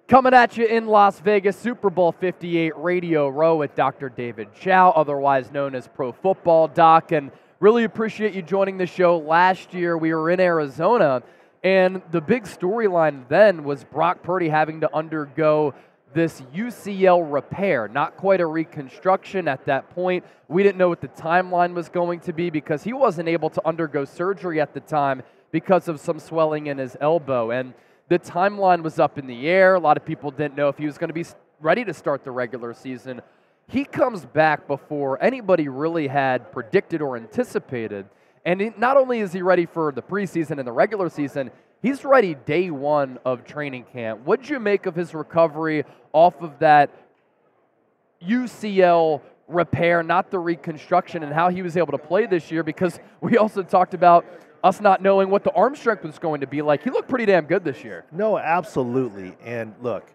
Coming at you in Las Vegas, Super Bowl 58 Radio Row with Dr. David Chao, otherwise known as Pro Football Doc, and really appreciate you joining the show. Last year, we were in Arizona, and the big storyline then was Brock Purdy having to undergo this UCL repair, not quite a reconstruction at that point. We didn't know what the timeline was going to be because he wasn't able to undergo surgery at the time because of some swelling in his elbow, and the timeline was up in the air. A lot of people didn't know if he was going to be ready to start the regular season. He comes back before anybody really had predicted or anticipated. And not only is he ready for the preseason and the regular season, he's ready day one of training camp. What did you make of his recovery off of that UCL repair, not the reconstruction, and how he was able to play this year? Because we also talked about us not knowing what the arm strength was going to be like. He looked pretty damn good this year. No, absolutely. And look,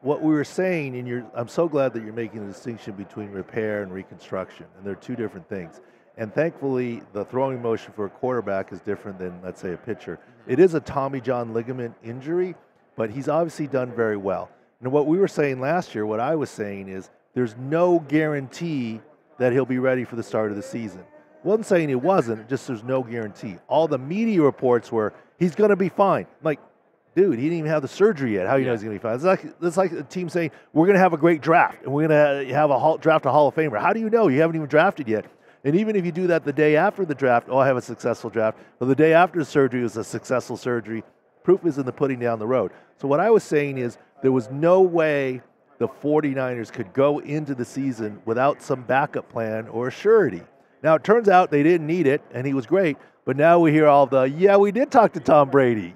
what we were saying, and I'm so glad that you're making the distinction between repair and reconstruction, and they're two different things. And thankfully, the throwing motion for a quarterback is different than, let's say, a pitcher. It is a Tommy John ligament injury, but he's obviously done very well. And what we were saying last year, what I was saying is there's no guarantee that he'll be ready for the start of the season. Wasn't saying he wasn't, just there's no guarantee. All the media reports were, he's going to be fine. I'm like, dude, he didn't even have the surgery yet. How do you know he's going to be fine? It's like a team saying, we're going to have a great draft, and we're going to have draft a Hall of Famer. How do you know? You haven't even drafted yet. And even if you do that the day after the draft, I have a successful draft. But the day after the surgery was a successful surgery. Proof is in the pudding down the road. So what I was saying is there was no way the 49ers could go into the season without some backup plan or a surety. Now, it turns out they didn't need it, and he was great, but now we hear all we did talk to Tom Brady,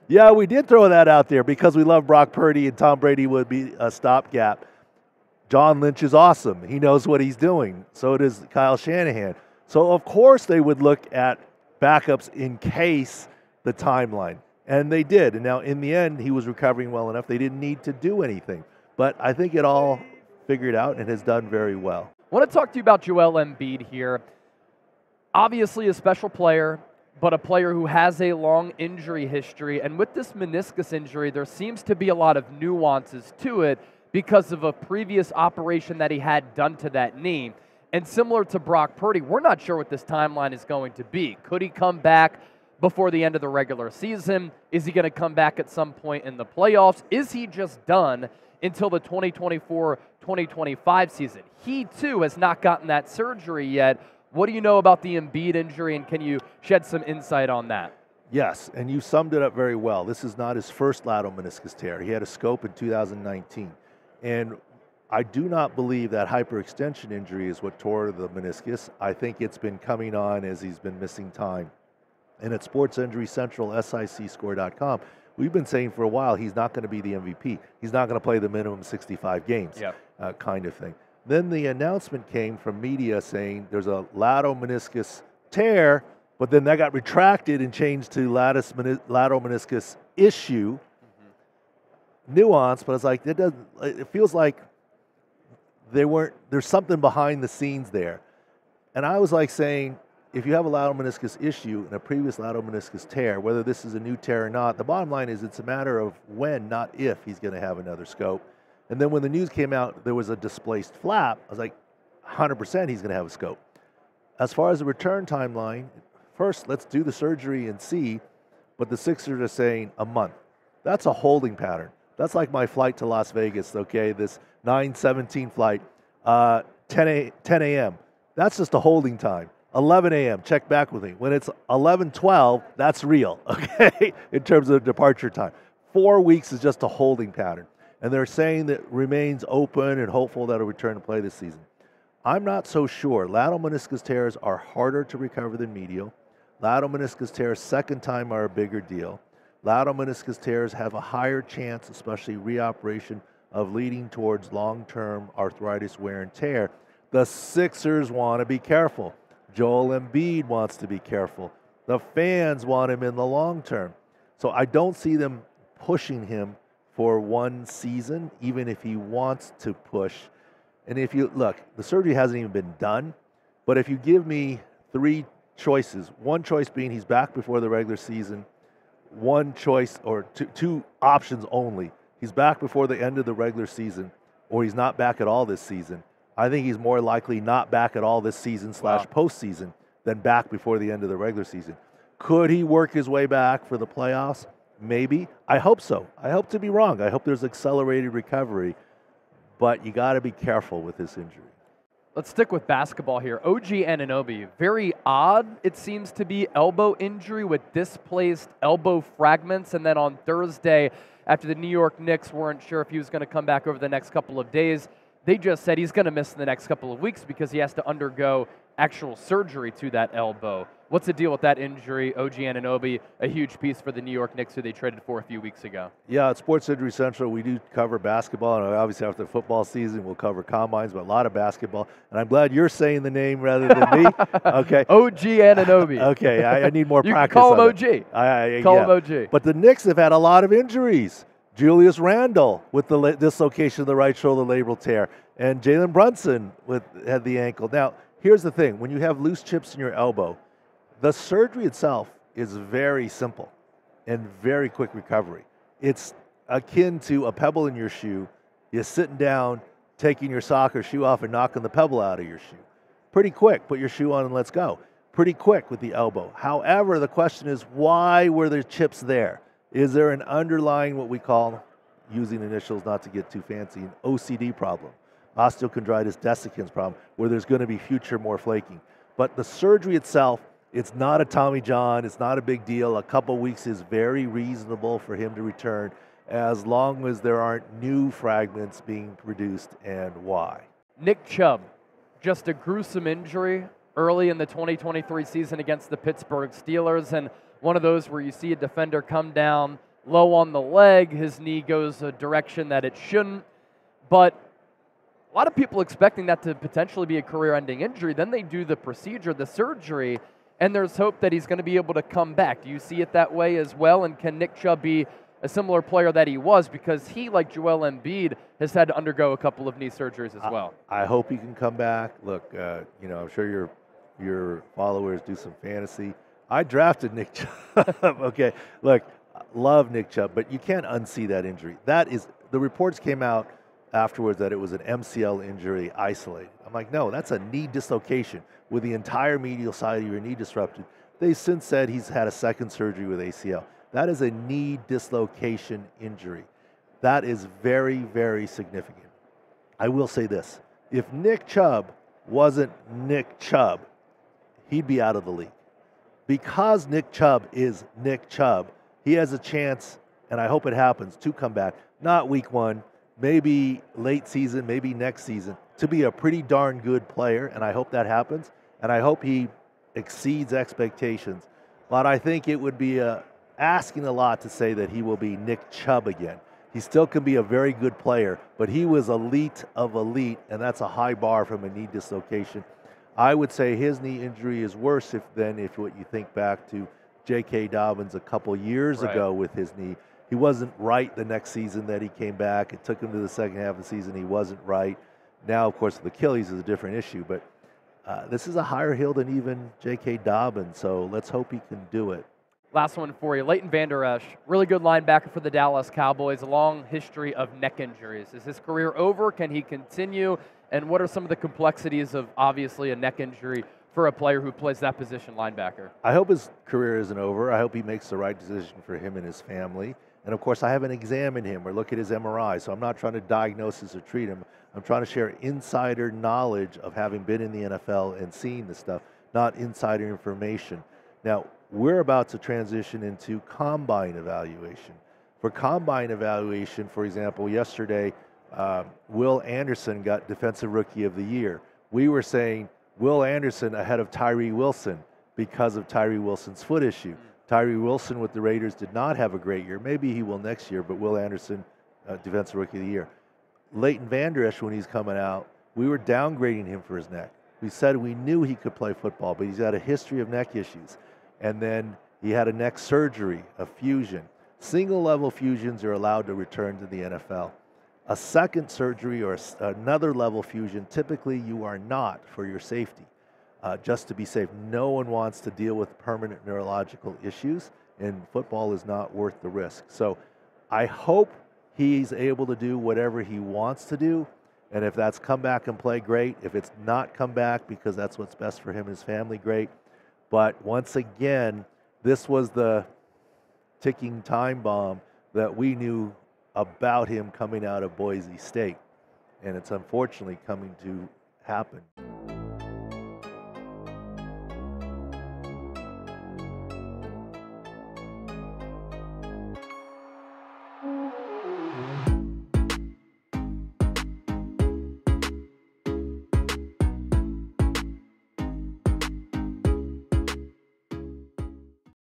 Yeah, we did throw that out there because we love Brock Purdy, and Tom Brady would be a stopgap. John Lynch is awesome. He knows what he's doing. So does Kyle Shanahan. So, of course, they would look at backups in case the timeline, and they did. And now, in the end, he was recovering well enough. They didn't need to do anything. But I think it all figured out and has done very well. I want to talk to you about Joel Embiid here. Obviously a special player, but a player who has a long injury history. And with this meniscus injury, there seems to be a lot of nuances to it because of a previous operation that he had done to that knee. And similar to Brock Purdy, we're not sure what this timeline is going to be. Could he come back before the end of the regular season? Is he going to come back at some point in the playoffs? Is he just done until the 2024-2025 season? He, too, has not gotten that surgery yet. What do you know about the Embiid injury, and can you shed some insight on that? Yes, and you summed it up very well. This is not his first lateral meniscus tear. He had a scope in 2019. And I do not believe that hyperextension injury is what tore the meniscus. I think it's been coming on as he's been missing time. And at Sports Injury Central, SICScore.com, we've been saying for a while he's not going to be the MVP. He's not going to play the minimum 65 games, kind of thing. Then the announcement came from media saying there's a lateral meniscus tear, but then that got retracted and changed to lateral meniscus issue. Nuance, but it's like it feels like there's something behind the scenes there. And I was like saying, if you have a lateral meniscus issue and a previous lateral meniscus tear, whether this is a new tear or not, the bottom line is it's a matter of when, not if, he's going to have another scope. And then when the news came out, there was a displaced flap. I was like, 100% he's going to have a scope. As far as the return timeline, first, let's do the surgery and see. But the Sixers are saying a month. That's a holding pattern. That's like my flight to Las Vegas, okay, this 9:17 flight, 10 a.m. That's just a holding time. 11 a.m., check back with me. When it's 11:12, that's real, okay, in terms of departure time. 4 weeks is just a holding pattern. And they're saying that remains open and hopeful that it'll return to play this season. I'm not so sure. Lateral meniscus tears are harder to recover than medial. Lateral meniscus tears, second time, are a bigger deal. Lateral meniscus tears have a higher chance, especially reoperation, of leading towards long-term arthritis wear and tear. The Sixers want to be careful. Joel Embiid wants to be careful. The fans want him in the long term. So I don't see them pushing him for one season, even if he wants to push. And if you look, the surgery hasn't even been done, but if you give me three choices, one choice being he's back before the regular season, one choice or two options only, he's back before the end of the regular season, or he's not back at all this season, I think he's more likely not back at all this season / postseason than back before the end of the regular season. Could he work his way back for the playoffs? Maybe. I hope so. I hope to be wrong. I hope there's accelerated recovery, but you got to be careful with this injury. Let's stick with basketball here. OG Anunoby, very odd, it seems to be, elbow injury with displaced elbow fragments. And then on Thursday, after the New York Knicks weren't sure if he was going to come back over the next couple of days, they just said he's going to miss the next couple of weeks because he has to undergo actual surgery to that elbow. What's the deal with that injury? OG Anunoby, a huge piece for the New York Knicks, who they traded for a few weeks ago. Yeah, at Sports Injury Central, we do cover basketball, and obviously after the football season, we'll cover combines, but a lot of basketball. And I'm glad you're saying the name rather than me. Okay. OG Anunoby. Okay, I need more you practice. Call him on OG. Call him OG. But the Knicks have had a lot of injuries. Julius Randle with the dislocation of the right shoulder labral tear, and Jalen Brunson had the ankle. Now, here's the thing. When you have loose chips in your elbow, the surgery itself is very simple and very quick recovery. It's akin to a pebble in your shoe. You're sitting down, taking your sock or shoe off and knocking the pebble out of your shoe. Pretty quick. Put your shoe on and let's go. Pretty quick with the elbow. However, the question is, why were the chips there? Is there an underlying, what we call, using initials not to get too fancy, an OCD problem, osteochondritis dissecans problem, where there's going to be future more flaking? But the surgery itself, it's not a Tommy John. It's not a big deal. A couple weeks is very reasonable for him to return, as long as there aren't new fragments being produced. And why? Nick Chubb, just a gruesome injury early in the 2023 season against the Pittsburgh Steelers, and one of those where you see a defender come down low on the leg, his knee goes a direction that it shouldn't, but a lot of people expecting that to potentially be a career-ending injury. Then they do the procedure, the surgery, and there's hope that he's going to be able to come back. Do you see it that way as well? And can Nick Chubb be a similar player that he was? Because he, like Joel Embiid, has had to undergo a couple of knee surgeries as well. I hope he can come back. Look, I'm sure your followers do some fantasy. I drafted Nick Chubb. Okay, look, love Nick Chubb, but you can't unsee that injury. The reports came out afterwards that it was an MCL injury isolated. I'm like, no, that's a knee dislocation with the entire medial side of your knee disrupted. They since said he's had a second surgery with ACL. That is a knee dislocation injury. That is very, very significant. I will say this. If Nick Chubb wasn't Nick Chubb, he'd be out of the league. Because Nick Chubb is Nick Chubb, he has a chance, and I hope it happens, to come back. Not week one, maybe late season, maybe next season, to be a pretty darn good player, and I hope that happens, and I hope he exceeds expectations. But I think it would be asking a lot to say that he will be Nick Chubb again. He still can be a very good player, but he was elite of elite, and that's a high bar from a knee dislocation. I would say his knee injury is worse than if what you think back to J.K. Dobbins a couple years ago with his knee. He wasn't right the next season that he came back. It took him to the second half of the season. He wasn't right. Now, of course, the Achilles is a different issue, but this is a higher hill than even J.K. Dobbins, so let's hope he can do it. Last one for you. Leighton Vander Esch, really good linebacker for the Dallas Cowboys, a long history of neck injuries. Is his career over? Can he continue? And what are some of the complexities of, obviously, a neck injury for a player who plays that position, linebacker? I hope his career isn't over. I hope he makes the right decision for him and his family. And, of course, I haven't examined him or looked at his MRI, so I'm not trying to diagnose or treat him. I'm trying to share insider knowledge of having been in the NFL and seeing this stuff, not insider information. Now, we're about to transition into combine evaluation. For combine evaluation, for example, yesterday, Will Anderson got Defensive Rookie of the Year. We were saying Will Anderson ahead of Tyree Wilson because of Tyree Wilson's foot issue. Tyree Wilson with the Raiders did not have a great year. Maybe he will next year, but Will Anderson, Defensive Rookie of the Year. Leighton Vander Esch, when he's coming out, we were downgrading him for his neck. We said we knew he could play football, but he's got a history of neck issues. And then he had a neck surgery, a fusion. Single-level fusions are allowed to return to the NFL. A second surgery or another level fusion, typically you are not for your safety. Just to be safe, no one wants to deal with permanent neurological issues, and football is not worth the risk. So I hope he's able to do whatever he wants to do. And if that's come back and play, great. If it's not come back because that's what's best for him and his family, great. But once again, this was the ticking time bomb that we knew about him coming out of Boise State. And it's unfortunately coming to happen.